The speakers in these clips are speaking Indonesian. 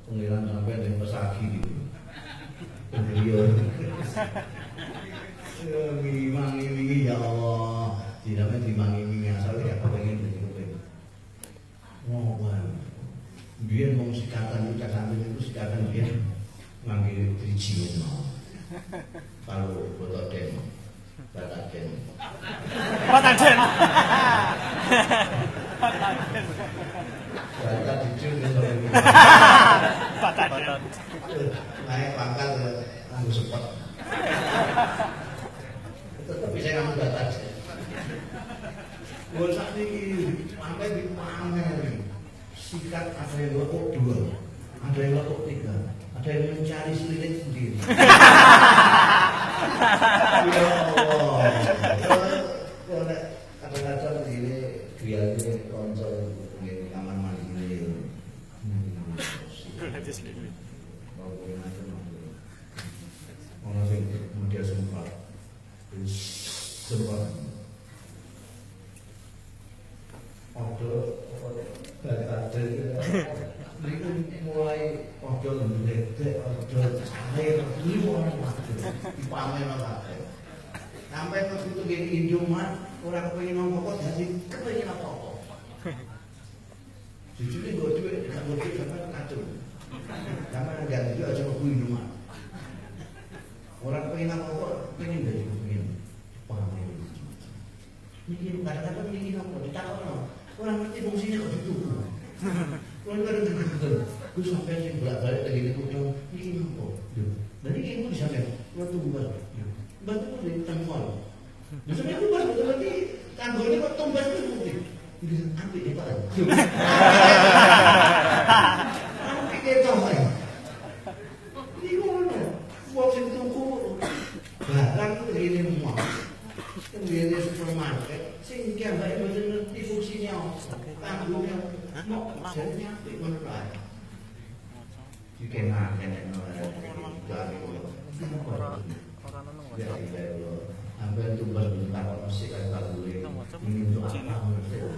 pengiran sampai yang pesagi gitu. Beliau dimangi-mangi ya Allah, tidak dimangi-mangi asal ya pengen begitu. Oh, biar mau sikatan itu sikatan dia ngambil driji mau. Kalau botok den, batak den. Batak den. Batak dijun itu. Batak den. Naik pangkat anu sepet. Tapi saya ngambil batak. Gua saat ini sampai di pamer. Sikat ada yang lekuk 2, ada yang lekuk 3, ada yang mencari selilit sendiri. Ya Allah. Kadang-kadang begini biar ini konco di kamar mandi ini. Mau macam orang yang kemudian sempat. Mulai odol ndedek, odol cair, limon dipamer kabeh. Sampai begitu gini Indomaret, orang kepengin ngomong jadi kepengin apa-apa. Jujur gue duit, gak gue duit sampai kacau. Karena enggak itu aja mau Indomaret. Orang kepengin apa-apa, pengen dari kepengin pamer. Ini kadang-kadang ini apa, ditakon orang ngerti fungsinya kok dituku. Orang kadang-kadang gue sampai sih bolak-balik lagi di kudang, ini apa? Dan ini gue bisa kan, gue tumbal. Batu itu dari tangguan. Maksudnya aku pas betul nanti tangguannya kok tumbal itu putih. Jadi ambil dia pak. Aku pikir tahu saya. Ini mana? Buat sing tuku barang itu begini semua. Begini supermarket. Sing kian baik betul ngerti fungsinya. Tanggungnya mau jadinya apa menurut saya? Jika nak kena ya Allah, hampir tumbal bentar masih kata boleh ini untuk apa menurut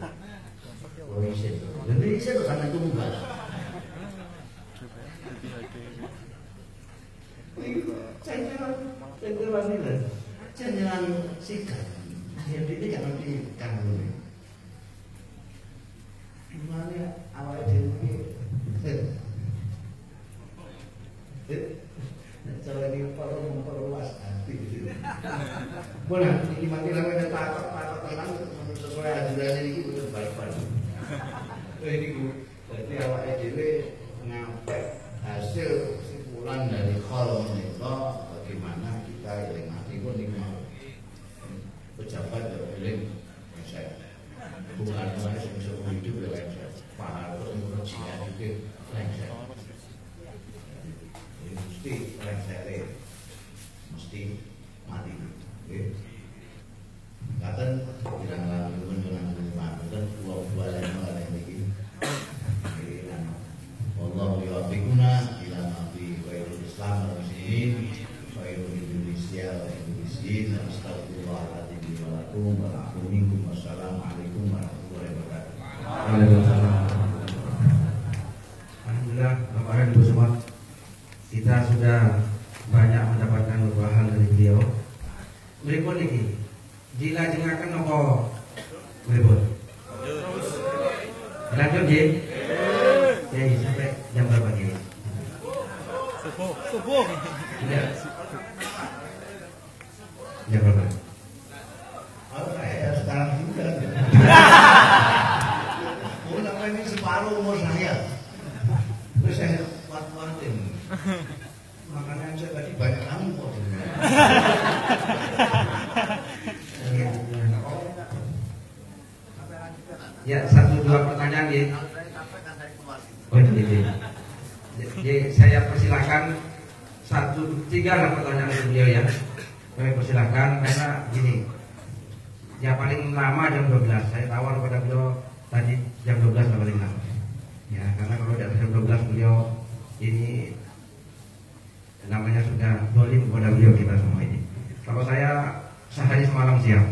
polisi. Jadi saya kesana tumbal. Cenderan ini, cenderan sikat. Jadi ini jangan dikandung. Gimana awal ini? Cara ini memperluas hati. Boleh, ini mati namanya takut tenang sesuai ajaran ini betul baik-baik. Ini berarti awal EDW ngapet hasil kesimpulan dari kolom itu bagaimana kita yang mati pun ini mau pejabat yang saya bukan orang yang bisa hidup dengan saya para korupsinya juga yang saya mesti rengsele mesti mati. Katan bilang lalu dengan dan dua lain ini. Allah yuwaffiquna ila ma fi khairul Islam wal muslimin wa Indonesia wa Indonesia. Astagfirullahaladzim wa lakum wa lakum. Wassalamualaikum warahmatullahi wabarakatuh. Waalaikumsalam. Alhamdulillah, Bapak dan Ibu semua, kita sudah banyak mendapatkan beberapa hal dari beliau. Berikut ini dilanjutkan apa berikut? Lanjut ya. Jadi sampai jam berapa ini? Subuh. Ya. Jam berapa? Saya sekarang juga. Udah ini separuh umur saya. Terus saya kuat-kuatin. Makanya saya tadi banyak rampok. Ya, 1-2 pertanyaan ya. Oh ini. Jadi saya persilakan 1-3 pertanyaan dari beliau ya. Saya persilakan karena gini. Yang paling lama jam 12. Saya tawar pada beliau tadi jam 12 paling lama. Ya, karena kalau di atas jam 12 beliau ini namanya sudah dolim kepada beliau kita semua ini. Kalau saya sehari semalam siang.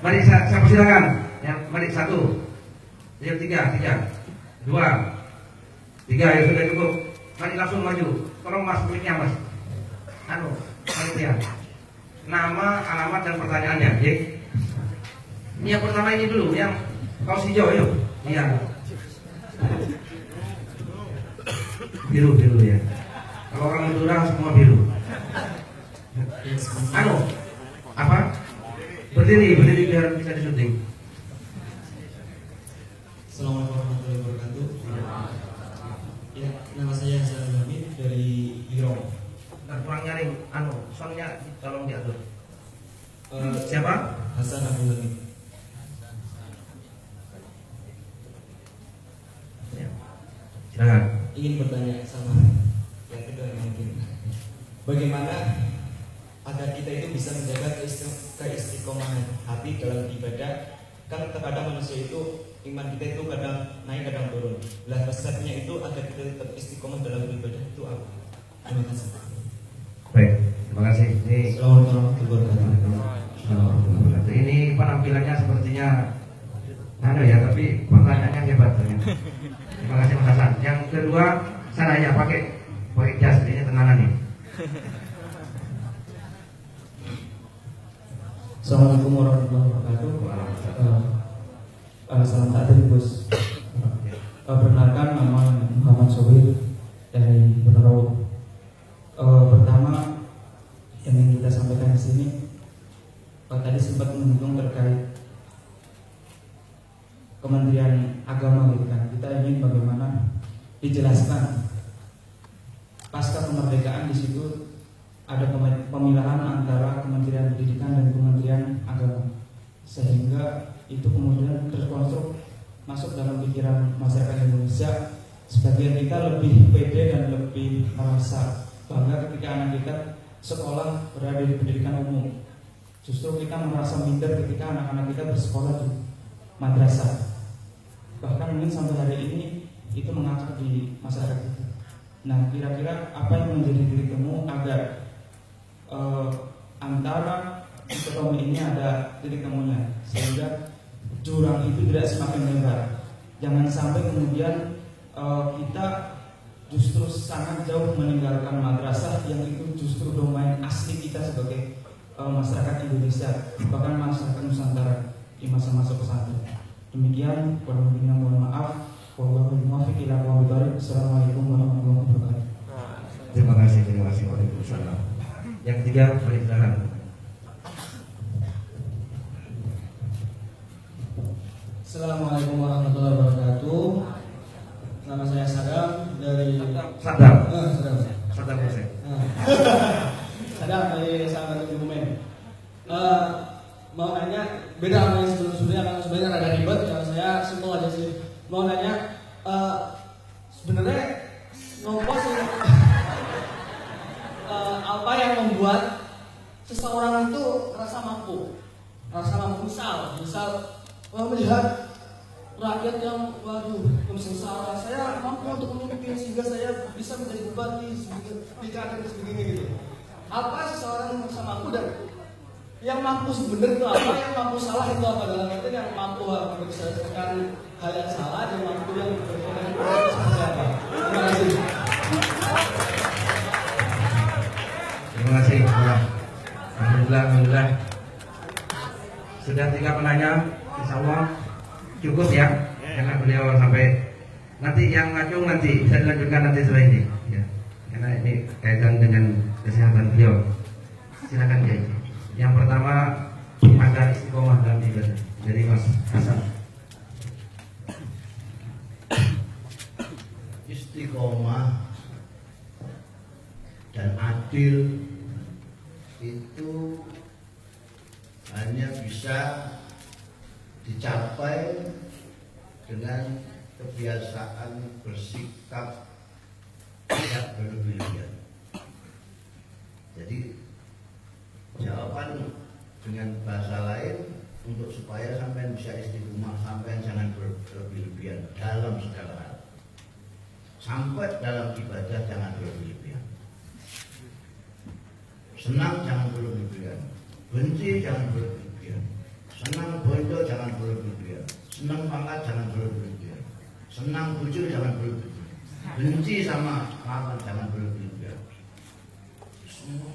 Mari saya persilakan. Ya, mari 1, 2, 3. 2, 3, ya sudah cukup. Mari langsung maju. Tolong mas, mic-nya mas. Panitia. Nama, alamat dan pertanyaannya. Ya. Ini yang pertama ini dulu, yang kaos hijau, yuk. Iya. Biru ya. Kalau orang Madura semua biru. Apa? Berdiri biar bisa disunting. Assalamualaikum warahmatullahi wabarakatuh. Ya, nama saya Hasan Hamid dari Irong. Nah, kurang nyaring, soundnya tolong diatur. Siapa? Hasan Hamid. Ya. Silakan. Ingin bertanya sama yang kedua mungkin, bagaimana agar kita itu bisa menjaga keistiqomahan hati dalam ibadah? Kan terkadang manusia itu iman kita itu kadang naik kadang turun. Lah resepnya itu agar kita tetap istiqomah dalam ibadah itu apa? Terima kasih. Baik, terima kasih. Ini Assalamualaikum warahmatullahi wabarakatuh. Ini penampilannya sepertinya ya, tapi pertanyaannya hebat ternyata. Terima kasih Mas Hasan. Yang kedua, sana ya pakai jas, ini tenanan nih. Assalamualaikum warahmatullahi wabarakatuh. Salam takdir Gus. Perkenalkan, nama Muhammad Sobir dari Ponorogo. Pertama yang ingin kita sampaikan di sini, tadi sempat menyinggung terkait Kementerian Agama gitu kan. Kita ingin bagaimana dijelaskan pasca kemerdekaan di situ ada pemilahan antara Kementerian Pendidikan dan Kementerian Agama, sehingga itu kemudian terkonstruk masuk dalam pikiran masyarakat Indonesia. Sebagian kita lebih pede dan lebih merasa bangga ketika anak kita sekolah berada di pendidikan umum. Justru kita merasa minder ketika anak-anak kita bersekolah di madrasah. Bahkan mungkin sampai hari ini itu mengakar di masyarakat kita. Nah, kira-kira apa yang menjadi titik temu agar antara dikotomi ini ada titik temunya, sehingga jurang itu tidak semakin lebar. Jangan sampai kemudian kita justru sangat jauh meninggalkan madrasah yang itu justru domain asli kita sebagai masyarakat Indonesia, bahkan masyarakat Nusantara di masa-masa pesantren. Demikian, kurang lebihnya mohon maaf. Assalamualaikum warahmatullahi wabarakatuh. Terima kasih. Waalaikumsalam. Yang ketiga, silakan. Assalamualaikum warahmatullahi wabarakatuh. Nama saya Sadam dari Sadam. Sadam Hussein. Sadam dari Sahabat Kebumen. Mau nanya, beda sama yang sebelumnya kan sebenarnya ada ribet. Kalau saya simpel aja sih. Mau nanya, sebenarnya nopo sih apa yang membuat seseorang itu rasa mampu misal melihat rakyat yang sengsara, saya mampu untuk memimpin sehingga saya bisa menjadi bupati di kader sebegini gitu. Apa seseorang merasa mampu, dan yang mampu sebenarnya itu apa, yang mampu salah itu apa? Dalam arti yang mampu berdasarkan hal yang salah, dan mampu yang berpotensi seperti apa? Terima kasih. Terima kasih. Alhamdulillah. Sudah 3 penanya, insya Allah cukup ya, karena beliau sampai nanti yang ngacung nanti bisa dilanjutkan nanti setelah ini, ya. Karena ini kaitan dengan kesehatan beliau. Silakan Kiai. Yang pertama, agar istiqomah dalam ibadah dari Mas Hasan. Istiqomah dan adil itu hanya bisa dicapai dengan kebiasaan bersikap tidak berlebihan. Jadi jawaban dengan bahasa lain, untuk supaya sampai bisa istiqomah, sampai jangan berlebihan dalam segala hal. Sampai dalam ibadah jangan berlebihan. Senang jangan berlebihan, benci jangan berlebihan, senang bodoh jangan berlebihan, senang pangkat jangan berlebihan, senang bujur jangan berlebihan, benci sama lawan jangan berlebihan. Semua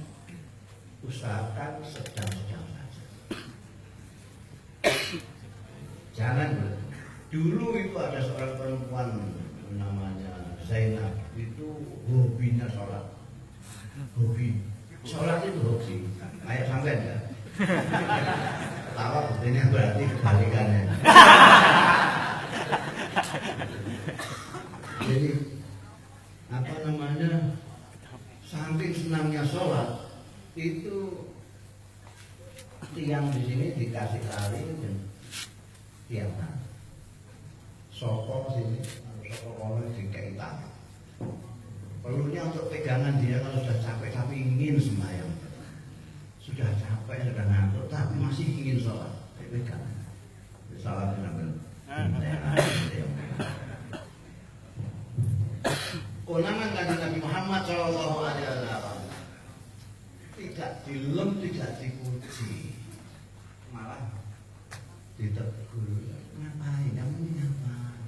usahakan sedang-sedang saja. Jangan berlebihan. Dulu itu ada seorang perempuan namanya Zainab, itu hobinya sholat. Hobi sholat itu hobi. Kayak sampean ya. Tawa buktinya berarti kebalikannya. Jadi apa namanya, saking senangnya sholat itu tiang di sini dikasih tali dan tiang tali. Sokong sini, sokong kono dikai tali. Perlunya untuk pegangan dia kalau sudah capek tapi ingin sembahyang. Sudah capek, sudah ngantuk, tapi masih ingin sholat. Pegang. Sholat dengan konangan kanjeng Nabi Muhammad Shallallahu Alaihi Wasallam tidak dilem, tidak dipuji, malah ditegur. Ngapain? Kamu ini apa?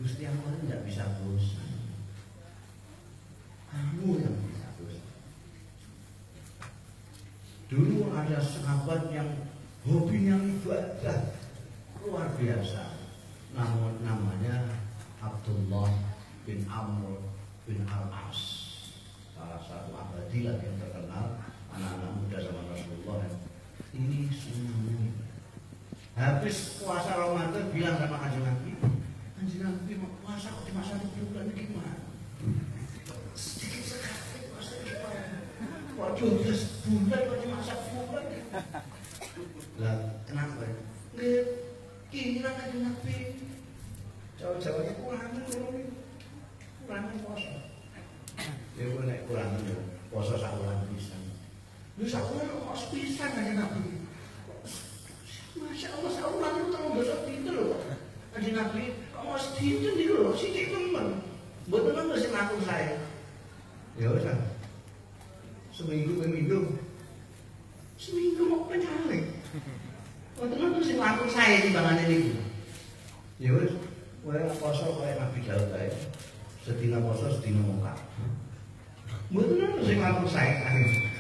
Gusti Allah tidak bisa bosan. Kamu yang bisa bosan. Dulu ada sahabat yang hobinya ibadah luar biasa. Namun namanya Abdullah bin Amr bin Al-As, salah satu abadilah yang terkenal, anak-anak muda zaman Rasulullah. Ini semuanya habis puasa Ramadan bilang sama kanjeng Nabi, kanjeng Nabi mau puasa kok di masa bulan ini gimana? Sedikit sekali puasa gimana? Kok jodoh sebulan kok di masa bulan? Lah kenapa? Nggak kira kanjeng Nabi jauh-jauhnya kurangan puasa. Ya gue naik kurangan puasa sahuran bisa. Lu sahuran kok bisa kanjeng Nabi? Masya Allah, sahuran itu tahu dosa pintu loh. Kanjeng Nabi, kamu harus pintu nih loh, sidik teman. Betul nggak sih ngaku saya? Ya udah, seminggu mau penyalik. Betul nggak sih ngaku saya di bangunan ini? Ya udah, gue poso kayak Nabi Daud kayak sedina poso sedina muka. Betul nggak sih ngaku saya?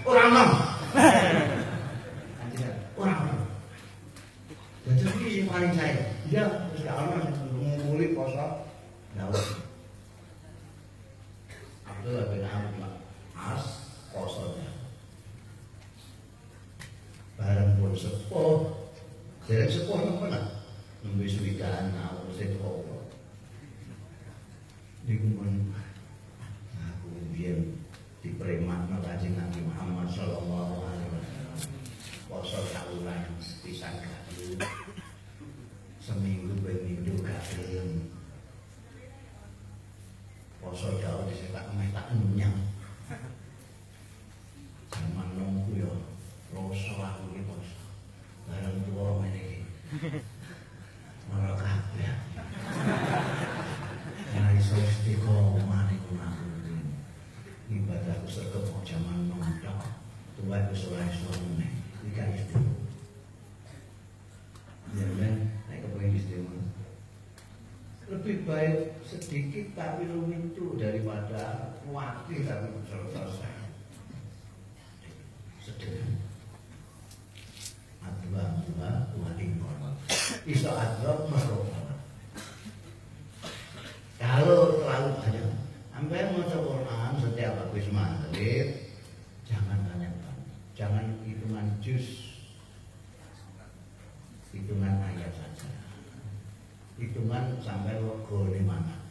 Orang nom, orang nom. Dan jadi yang paling saya, dia terus Allah mengumpuli poso Daud. Abdullah bin Amr As posonya. Barang pun sepuh, jadi sepuh mana? Nembe suwidan awal sepuh. Dikumpul aku biar dipreman kanjeng Nabi Muhammad Sallallahu Alaihi Wasallam. Poso sahuran pisan kali. Seminggu peminggu gak film. Poso jauh disetak meh tak nyang. Zaman nunggu ya, rasa aku iki poso. Bareng tuwa meneh iki. Ora kabeh. Ora iso istiqomah niku naku. Ibadahku sergep zaman nongkrong. Tuwa wis ora iso meneh. Iki istiqomah. Ya men, naik kepengen istimewa. Lebih baik sedikit tapi lumitu daripada kuatir tapi selesai. Sedih. Adwa walimor. Iso adwa merokok. Kalau terlalu banyak, sampai mau Quran setiap habis maghrib, jangan tanya-tanya, jangan hitungan juz. Hitungan ayat saja, hitungan sampai logo di mana.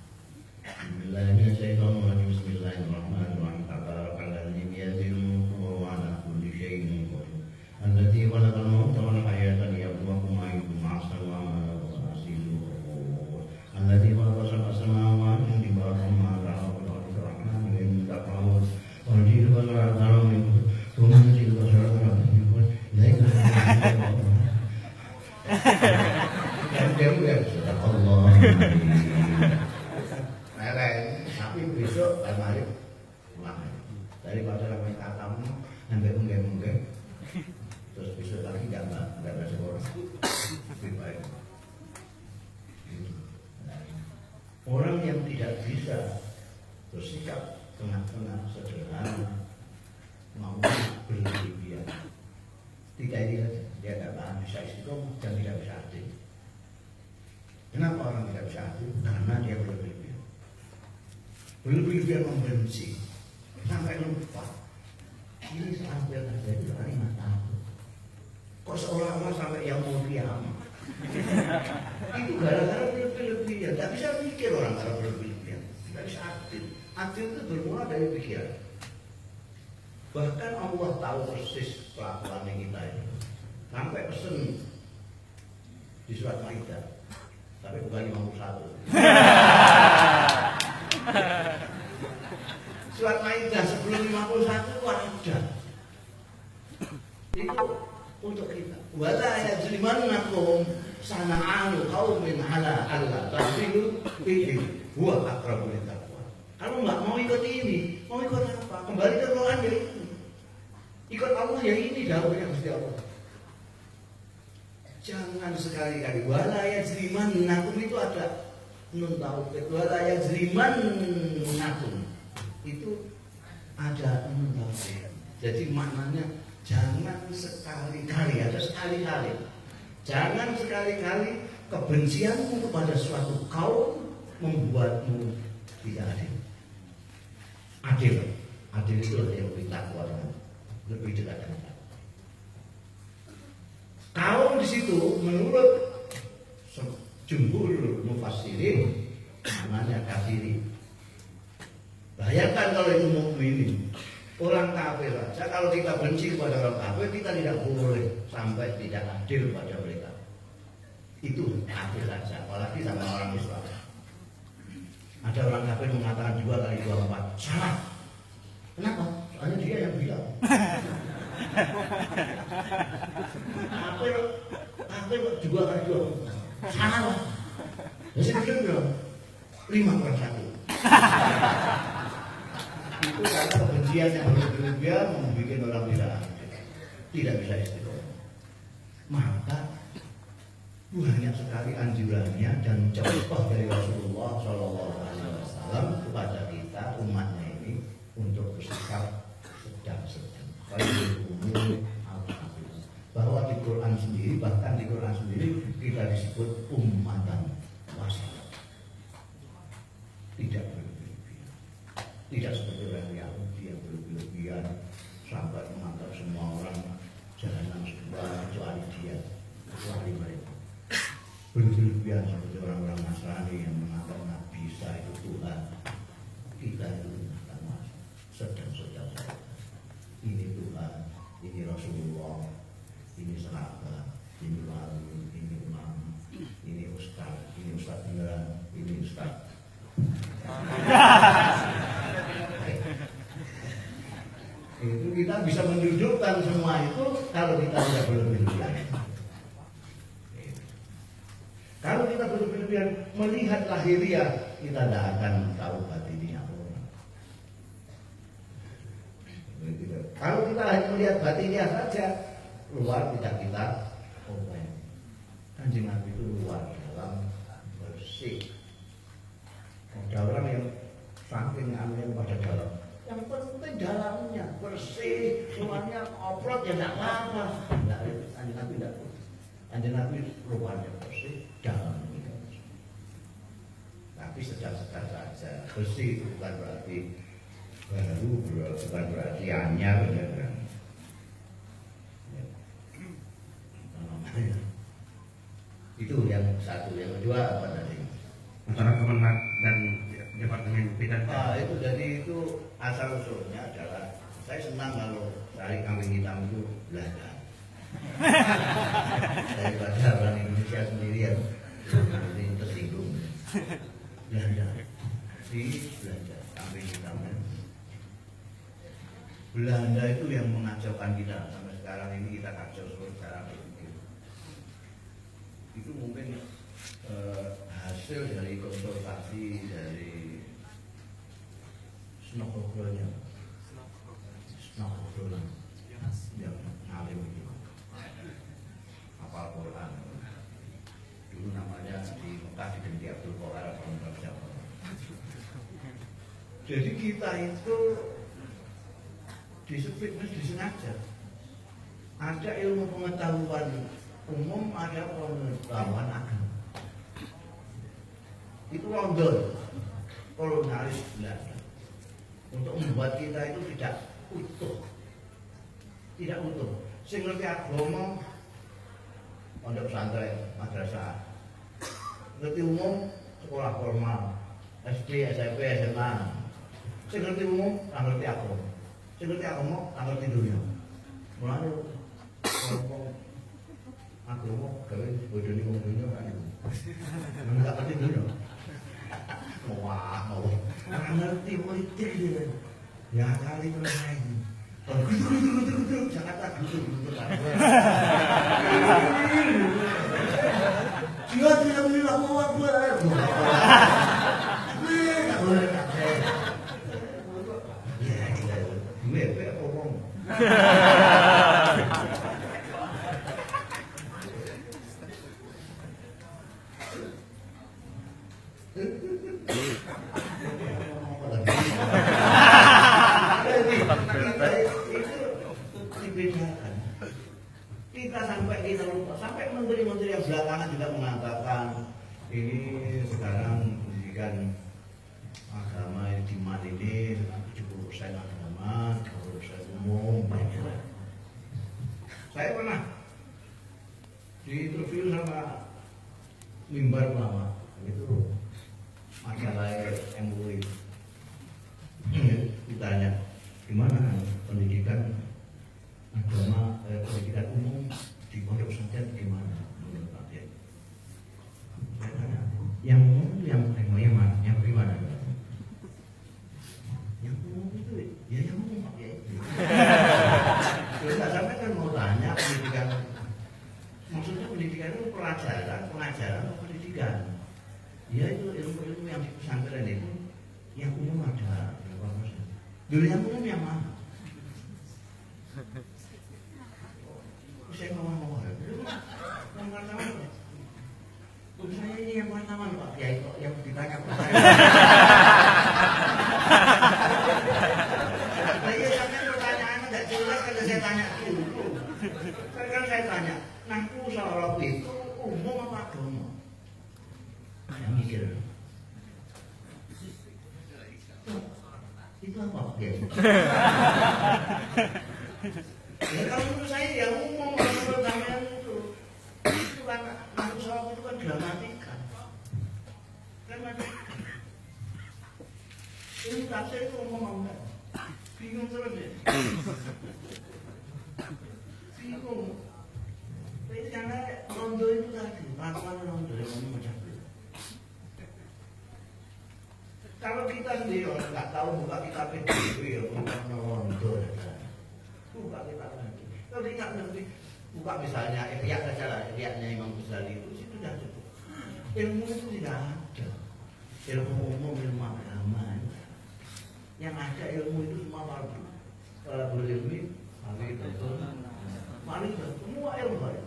Bismillahirrahmanirrahim. Bismillahirrahmanirrahim. Tabarakalladzi biyadihil mulku wa 'ala kulli syai'in qadir. Alladzi khalaqal mauta wal hayata liyabluwakum ayyukum ahsanu amala wa huwa al-'azizul ghafur. Alladzi khalaqa sab'a samawati tibaqa ma ta'ala ar-rahman min taqawus wa jil wa ta'ala min thumma jil wa ta'ala min laika ya sudah Allah. Tapi besok almarhum pulang. Daripada ramai katamu sampai mungkin terus besok lagi nggak ada sekolah. Lebih baik. Orang yang tidak bisa bersikap tengah-tengah sederhana, mau berlebihan, tiga ini saja, dia tidak tahan bisa istiqomah dan tidak bisa adil. Kenapa orang tidak bisa adil? Karena dia berlebihan. Berlebihan membenci sampai lupa ini sampai terjadi hari mata. Kok seolah-olah sampai yang mau kiamat. Itu gara-gara berlebihan. Tidak bisa mikir orang kalau berlebihan. Tidak bisa adil. Adil itu bermula dari pikiran. Bahkan Allah tahu persis kelakuan kita ini. Sampai pesen di surat Maidah. Tapi bukan 51. Surat Maidah sebelum 51 itu ada. Itu untuk kita. Wala yajrimannakum sana'anu qaumin ala alla ta'dilu ihdilu huwa aqrabu littaqwa. Kalau nggak mau ikut ini, mau ikut apa? Kembali ke Quran ya ini. Ikut Allah ya ini dahulunya Gusti Allah. Jangan sekali-kali wala yajrimannakum itu ada nun tauhid. Wala yajrimannakum itu ada nun tauhid. Jadi maknanya jangan sekali-kali, ada sekali-kali. Jangan sekali-kali kebencianmu kepada suatu kaum membuatmu tidak adil. Adil, adil itu yang lebih takwa, lebih dekat dengan Allah. Kaum di situ menurut jumhur mufassirin namanya kafiri. Bayangkan kalau itu mukminin. Orang kafir saja kalau kita benci kepada orang kafir kita tidak boleh sampai tidak adil pada mereka. Itu adil saja, apalagi sama orang Islam. Ada orang kafir mengatakan 2 kali 2 4. Salah. Kenapa? Soalnya dia yang bilang. Kafir 2 kali 2 4. Salah. Jadi dia bilang 5 per 1. Itu karena kebencian yang berlebihan membuat orang tidak bisa istiqomah. Maka banyak sekali anjurannya dan contoh dari Rasulullah SAW kepada kita umatnya ini untuk bersikap sedang-sedang. Bahwa di Quran sendiri, bahkan di Quran sendiri kita disebut ummatan wasat. Tidak tidak seperti orang Yahudi yang berlebihan sampai menganggap semua orang jahanam sebelah kecuali dia, kecuali mereka. Berlebihan seperti orang-orang Nasrani yang menganggap Nabi Isa itu Tuhan. Kita itu mengatakan sedang-sedang saja. Ini Tuhan, ini Rasulullah, ini sahabat, ini wali, ini imam, ini ustaz beneran, ini ustaz. Itu kita bisa mendudukkan semua itu kalau kita tidak berlebihan. Kalau kita berlebihan melihat lahiriah, kita tidak akan tahu batinnya orang. Kalau kita hanya melihat batinnya saja, luar tidak kita komen. Kanjeng Nabi itu luar dalam bersih. Ada orang yang saking anunya pada dalam. Yang penting dalamnya bersih, semuanya oprot ya tidak apa-apa. Kanjeng Nabi tidak. Kanjeng Nabi luarnya bersih, dalamnya tidak bersih. Tapi sedang-sedang saja. Bersih itu bukan berarti baru, bukan berarti anyar, ya kan? Itu yang satu. Yang kedua apa tadi? Antara Kemenag dan Departemen Bidang. Itu jadi itu asal usulnya adalah saya senang kalau cari kambing hitam itu belajar daripada orang Indonesia sendirian nanti tersinggung. Belanda kambing hitamnya. Belanda itu yang mengacaukan kita sampai sekarang ini, kita kacau terus cara berpikir. Itu mungkin hasil dari konsultasi dari Snokronya yang ngalim itu hafal Quran. Dulu namanya di Mekah diganti Abdul Qolar atau siapa. Jadi kita itu disengaja. Ada ilmu pengetahuan umum, ada pengetahuan agama. Itu London, kolonialis Belanda, untuk membuat kita itu tidak utuh. Sing ngerti agama, pondok pesantren, madrasah. Ngerti umum, sekolah formal, SD, SMP, SMA. Sing ngerti umum, tak ngerti agama. Sing ngerti agama, tak ngerti dunia. Mulane kelompok agama gawe bodoni wong dunia kan. Enggak ngerti dunia. Wah, ngerti politik dia. Ya kali lain. Jakarta gitu. Dia tidak bilang mau apa. Ya, gue ngomong. Kita sampai menteri-menteri yang belakangan juga mengatakan ini sekarang pendidikan agama di mana ini 70% agama, 30% umum. Saya pernah diinterview sama Mimbar Ulama itu masalah MUI. Ditanya gimana pendidikan agama, pendidikan umum di pondok pesantren gimana menurut kalian? Saya tanya, yang umum yang mana? Yang bagaimana? Yang umum itu ya yang umum pakai itu. Tidak sampai kan mau tanya pendidikan, maksudnya pendidikan itu pengajaran atau pendidikan? Ya itu ilmu-ilmu yang di pesantren itu yang umum ada berapa persen? Dulu yang umum yang mana? Saya mau yang wartawan. Saya ini yang wartawan Pak, ya itu yang ditanya Pak. Saya sampai pertanyaannya tidak jelas kalau saya tanya dulu. Kan saya tanya, nangku sholat itu umum apa agama? Saya mikir. Itu apa Pak? Ya kalau menurut saya ya umum, kalau menurut saya itu kan nangku sholat itu kan gramatika. Gramatika. Ini tafsir itu umum enggak? Bingung terus ya. Bingung. Tapi karena rondo itu tadi, pangkuan rondo yang ngomong macam itu. Kalau kita sendiri orang nggak tahu buka kitab itu ya, buka rondo. Buka kitab lagi. Kalau tidak ngerti, buka misalnya Ihya saja lah, Ihya'nya Imam Ghazali itu sudah cukup. Ilmu itu tidak ada. Ilmu umum, ilmu agama. Yang ada ilmu itu semua fardu. Kalau berilmi, mari betul. Mari betul. Semua ilmu ada.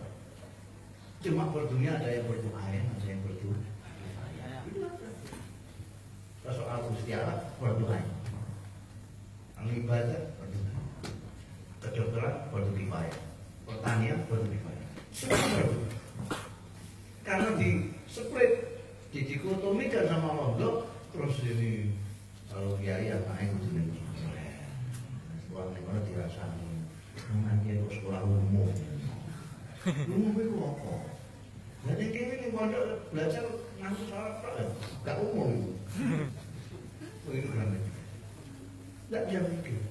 Cuma berdunia ada yang berdoa, ada yang berdoa. Itu aja. Soal istiadat berdoa. Ang ibadah berdoa. Kedokteran fardu kifayah. Pertanian fardu kifayah. Semua berdoa. Karena di split, didikotomikan sama londo, terus ini kalau kiai anaknya itu nih, sekolah di mana dirasani, nanti untuk sekolah umum. Umum itu apa? Jadi kini pondok belajar langsung salah tak? Gak umum itu. Begitu kan? Tidak dia mikir.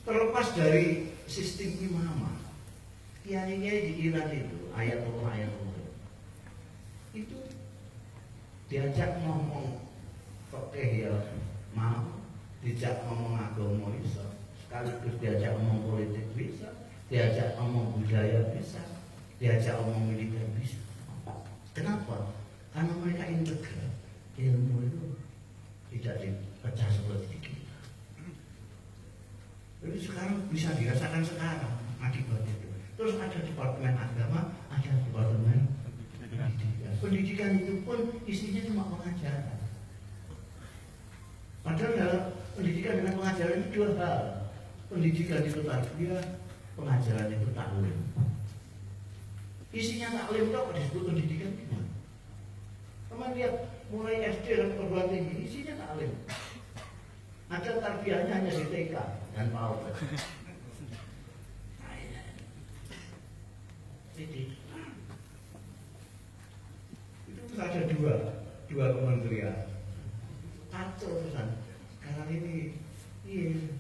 Terlepas dari sistem imamah, kiai-kiai di Iran itu ayat Allah itu diajak ngomong fikih ya mau, diajak ngomong agama bisa, sekaligus diajak ngomong politik bisa, diajak ngomong budaya bisa, diajak ngomong militer bisa. Kenapa? Karena mereka integral. Ilmu itu tidak dipecah seperti kita. Jadi sekarang bisa dirasakan sekarang akibat itu. Terus ada departemen agama, ada departemen pendidikan. Pendidikan itu pun isinya cuma pengajaran. Padahal Pengajaran itu dua hal. Pendidikan itu tarbiyah, pengajaran itu taklim. Isinya taklim itu apa disebut pendidikan gimana? Teman lihat mulai SD dan perguruan tinggi isinya taklim. Ada tarbiyahnya hanya di TK dan PAUD. Itu ada dua kementerian. Kacau pesan. Sekarang ini, ini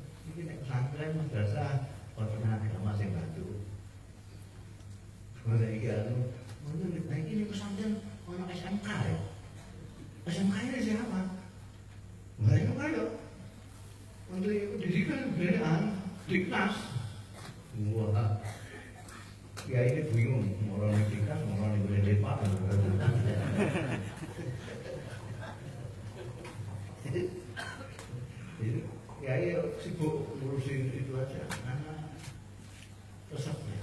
pesantren madrasah orang agama sing bantu. Kalau ini pesantren orang SMK ya. SMK ini siapa? Enggak itu kayak Menteri Pendidikan Kebudayaan Diknas. Wah, ya ini bingung mau orang Diknas, mau orang boleh depak. Ya sibuk ngurusin itu aja. Resepnya.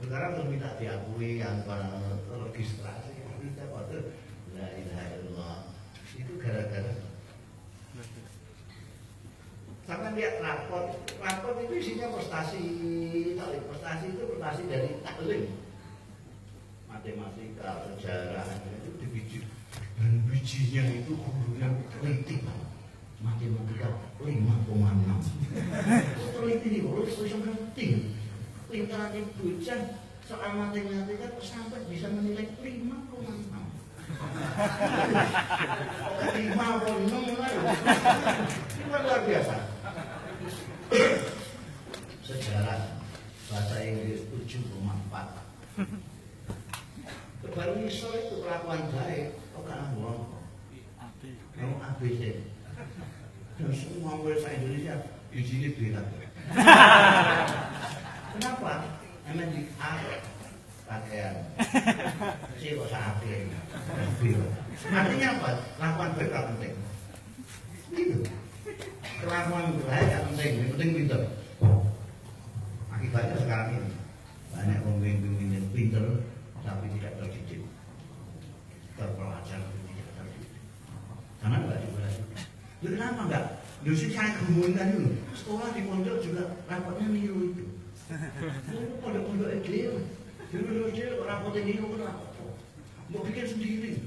Sekarang harus minta diakui yang registrasi kita pada la ilaha illallah. Itu gara-gara sampai lihat raport itu isinya prestasi taklim. Prestasi itu prestasi dari taklim, matematika, sejarah itu dibiji dan bijinya itu gurunya teliti. Matematika 5,6. Teliti nih, bisa ngerti. Pintaran bocah soal matematika sampai bisa menilai 5,6. 5,6 lah. Itu luar biasa. Sejarah bahasa Inggris 7,4. Baru misal itu kelakuan baik, kok kan bohong. Mau ABC. Dan semua murid Indonesia di sini beda. Kenapa? Emang di A pakaian, C kok sakit, artinya apa? Kelakuan baik tak penting. Gitu. Kelakuan baik tak penting, yang penting pintar. Akibatnya sekarang ini banyak pemimpin yang pintar tapi tidak terdidik, terpelajar tapi tidak terdidik. Karena enggak diberasi. Jadi kenapa enggak? Dosen saya kemudian dulu, sekolah di pondok juga rapotnya niru itu. Pondok-pondok dia, rapotnya niru kenapa? Mau bikin sendiri.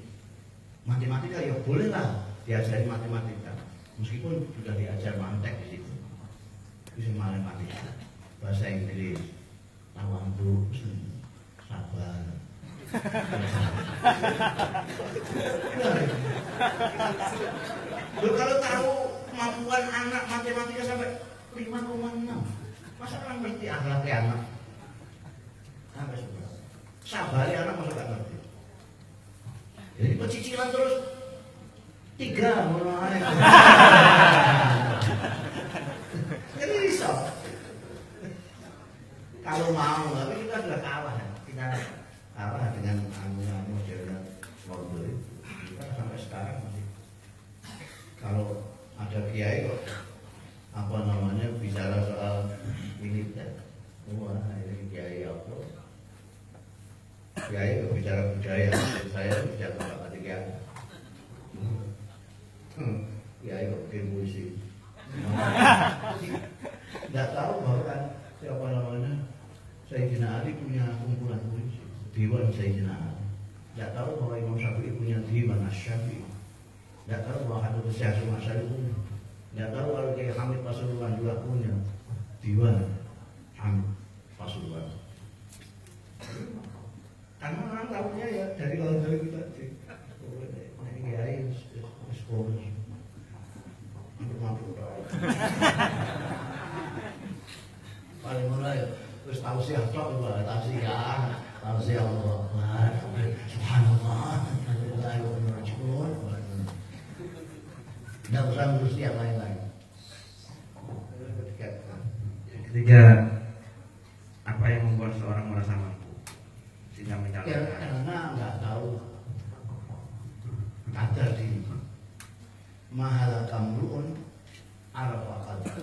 Matematika ya boleh lah diajari matematika, meskipun sudah diajar mantek di situ. Bisa matematika, bahasa Inggris, lawan books, sabar. Kalau tahu kemampuan anak matematika sampai 5,6, masa orang ngerti akhlaknya anak? Sampai seberapa? Sabari anak masa gak ngerti. Jadi pecicilan terus 3 mulai. Jadi risau. Kalau mau, tapi kita sudah kalah. Kita kalah dengan anu modern model itu. Kita sampai sekarang masih. Kalau ada kiai kok apa namanya bicara soal militer, wah ini kiai apa? Kiai bicara budaya, saya bicara matematika. Kiai kok bikin puisi. Tidak tahu bahwa kan siapa namanya Sayyidina Ali punya kumpulan puisi, Diwan Sayyidina Ali. Tidak tahu bahwa Imam Syafi'i punya Diwan Asy-Syafi'i. Tidak tahu bahwa Habib Syekh Masyari punya. Tidak tahu kalau Kiai Hamid Pasuruan juga punya Diwan Hamid Pasuruan. Karena orang tahunya ya dari lagu-lagu itu tadi. Ini Kiai sekolah mampu paling mulai terus tausiah tok juga tausiah Allah subhanallah alhamdulillah wa marjun. Tidak usah ngurus yang lain-lain. Ketiga, apa yang membuat seorang merasa mampu sehingga mencalonkan? Karena nggak tahu kadar diri. Mahala kamruun arafa qadar.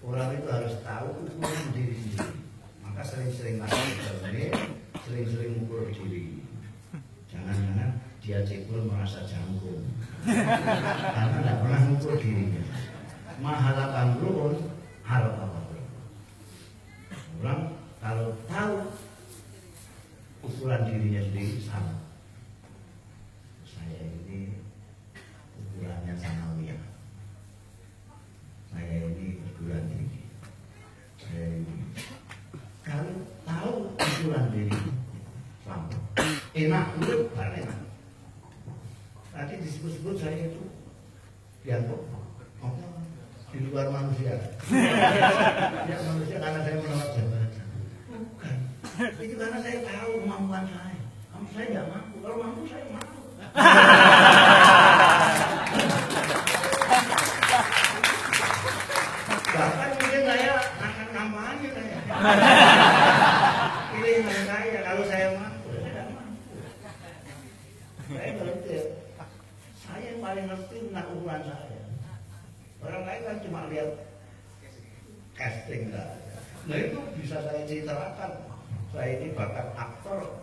Orang itu harus tahu ukuran diri sendiri. Maka sering-sering sering-sering mengukur diri. Jangan-jangan dia cebol merasa jangkung. Karena tidak pernah mengukur dirinya. mahalakan ruun harapan. Orang kalau tahu ukuran dirinya sendiri sama. Saya ini ukurannya sanawiyah. Saya ini ukuran tinggi. Saya ini kalau tahu ukuran diri sama. Enak dulu, kan enak. Tadi disebut-sebut saya itu dianggap di luar manusia. Ya manusia karena saya menolak jabatan. Bukan. Itu karena saya tahu kemampuan saya. Kamu saya tidak mampu. Kalau mampu saya mampu. Bahkan mungkin saya akan kampanye saya. Pilih saya kalau saya mampu. Saya tidak mampu. Saya ngerti. Saya yang paling ngerti tentang ukuran saya. Orang lain kan cuma lihat casting lah. Nah itu bisa saya ceritakan. Saya ini bakat aktor.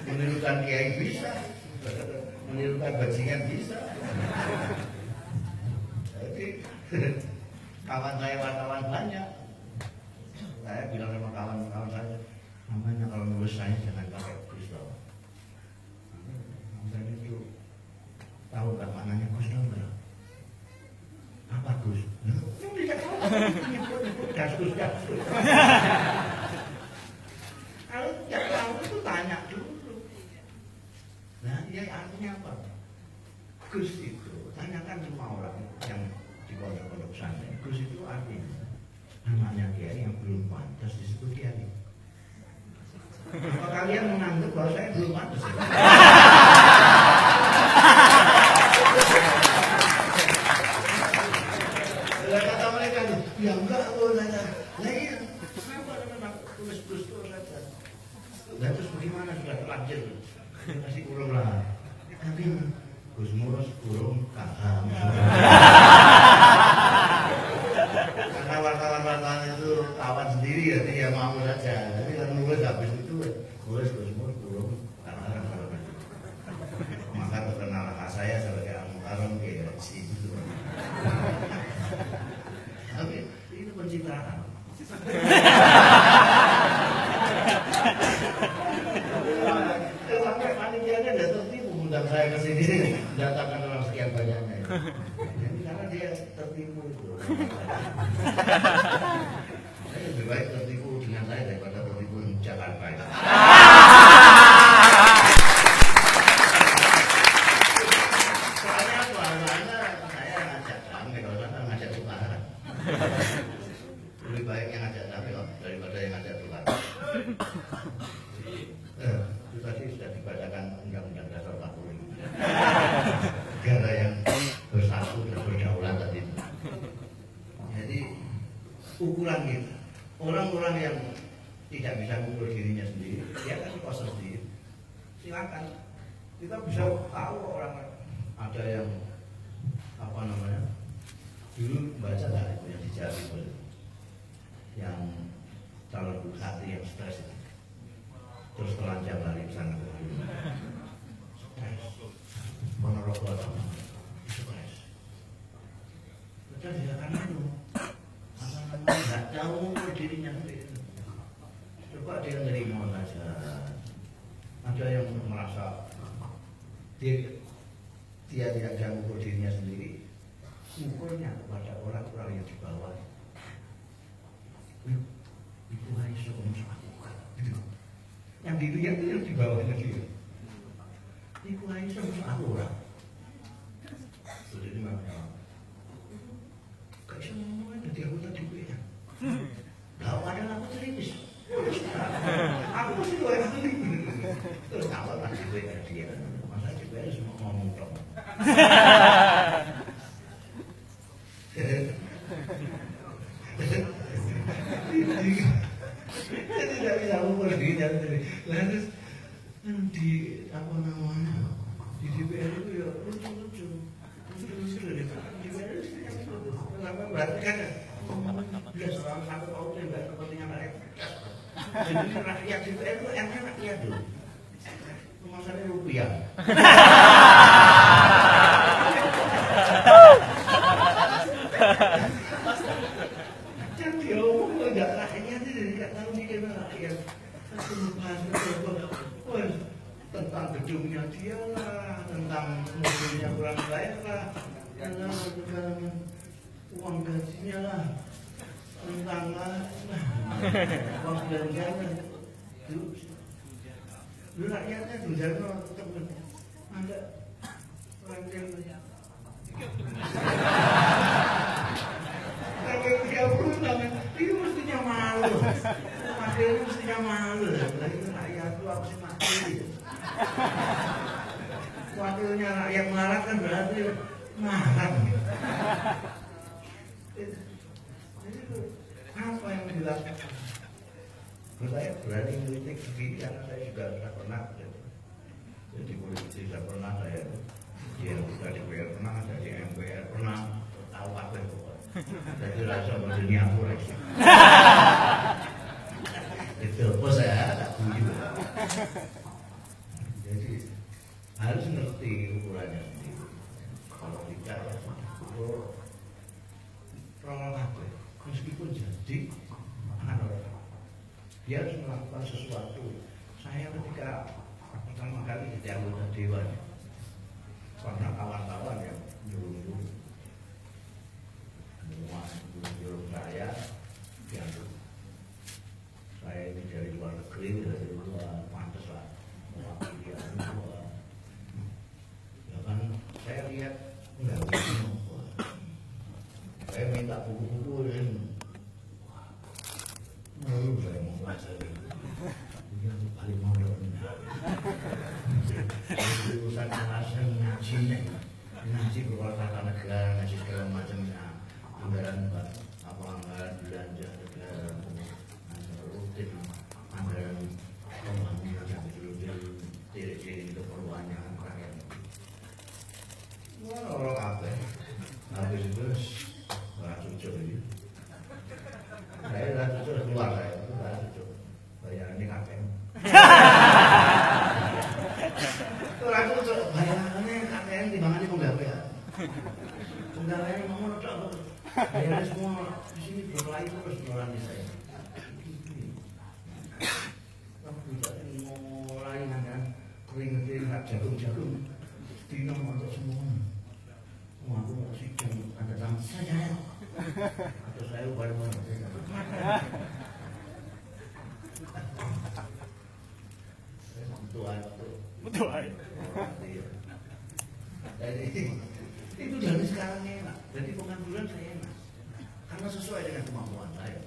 Menirukan kiai bisa, menirukan bajingan bisa. Jadi kawan saya wartawan banyak. Saya bilang sama kawan-kawan saya, namanya kalau nulis saya jangan pakai pistol. Sampai itu tahu nggak maknanya pistol nggak? Apa Gus? Gus. Kalau tidak tahu itu tanya dulu. Nah, ya artinya apa? Gus itu tanyakan semua orang yang di pondok-pondok pesantren. Gus itu artinya namanya kiai yang belum pantas disebut kiai. Apa kalian menganggap bahwa saya belum pantas? Ya? Kata mereka, ya enggak, nah iya, kenapa tulis saja? Dan terus bagaimana sudah terlanjur? Kasih kurung lah. Tapi Gus Murus kurung kakak. Karena wartawan itu kawan sendiri ya, dia mau saja. Tapi kalau nulis habis itu, nulis Gus Murus kurung kakak. Maka terkenal saya sebagai Al-Mukarram kayak situ. Tapi itu pencitraan. Sampai panitianya tidak tertipu undang saya ke sini, datangkan orang sekian banyaknya. Jadi karena dia tertipu itu. Saya lebih baik tertipu dengan saya daripada tertipu di Jakarta. Soalnya apa? Saya ngajak kami, kalau sana ngajak tukaran. Lebih baik yang ngajak kami daripada yang ngajak tukaran. Itu tadi sudah dibacakan Undang-Undang Dasar 45. Negara yang bersatu dan berdaulat tadi. Jadi ukuran kita, orang-orang yang tidak bisa mengukur dirinya sendiri, dia kan kos sendiri. Silakan. Kita bisa tahu orang ada yang apa namanya dulu baca dari itu yang di Jawa yang calon bupati yang stres itu. Terus telanjang lari ke sana ke sini. Menerokok sama stres. Betul dia kan itu. Nggak tahu mengukur dirinya sendiri. Coba dia nerima saja. Ada yang merasa dia tidak bisa mengukur dirinya sendiri. Ukurnya kepada orang-orang yang di bawah. Itu harus lakukan. Yang dilihat itu yang di bawahnya dia. Itu harus aku orang. Sudah di mana? Gak bisa ngomong jadi anggota DPR. Kalau ada aku serius. Aku mesti dua kali. Terus awal lah DPR dia. Masa DPR semua ngomong dong. Tidak bisa umur dirinya sendiri. Lalu di apa namanya di DPR itu ya lucu-lucu dari DPR itu kenapa berarti kan dia seorang satu tahun tidak kepentingan rakyat. Jadi rakyat DPR itu enak rakyat dulu. Masalahnya rupiah. tentang mobilnya kurang bayar lah, tentang uang gajinya lah, tentang uang belanjanya. Dulu rakyatnya juga tetap ada orang yang sampai 30 tahun itu mestinya malu, akhirnya mestinya malu. Lagi rakyat itu apa sih mati? Wakilnya rakyat marah kan berarti marah. Jadi apa yang dilakukan? Saya berani kritik begini karena saya juga tidak pernah. Jadi politik tidak pernah saya. Dia sudah di DPR pernah, dari MPR pernah, tahu apa itu. Jadi rasa berdunia aku lagi. Itu apa saya tak punya. Jadi harus ngerti ukurannya sendiri. Kalau bicara ukur apa? Meskipun jadi anak orang, dia harus melakukan sesuatu. Saya ketika pertama kali jadi anggota dewan, karena kawan-kawan yang nyuruh semua nyuruh saya, yang saya ini dari luar negeri, dari luar pantas lah, mewakili luar. Ya kan, saya lihat enggak begini. Saya minta buku-buku yang lalu saya mau baca itu. Dia paling modern. Urusan alasan ngaji keluar tata negara, ngaji segala macamnya, anggaran apa anggaran belanja negara, rutin anggaran pembangunan yang ciri-ciri keperluannya rakyat. Wah orang apa? Habis itu cucuk ini. Saya cucuk keluar saya, cucuk. Bayarannya kakek. Aku tuh bayarannya kakek timbangannya penggawe ya. Penggawanya mau nodok. Bayarnya semua di sini berkelahi terus orang di saya. Tapi tidak mulai kan kering-kering jagung-jagung. Dino untuk semua. Aku masih ada tamu saja. Atau saya baru mau. Betul. Jadi itu dari sekarang enak. Jadi pengangguran saya enak. Karena sesuai dengan kemampuan saya.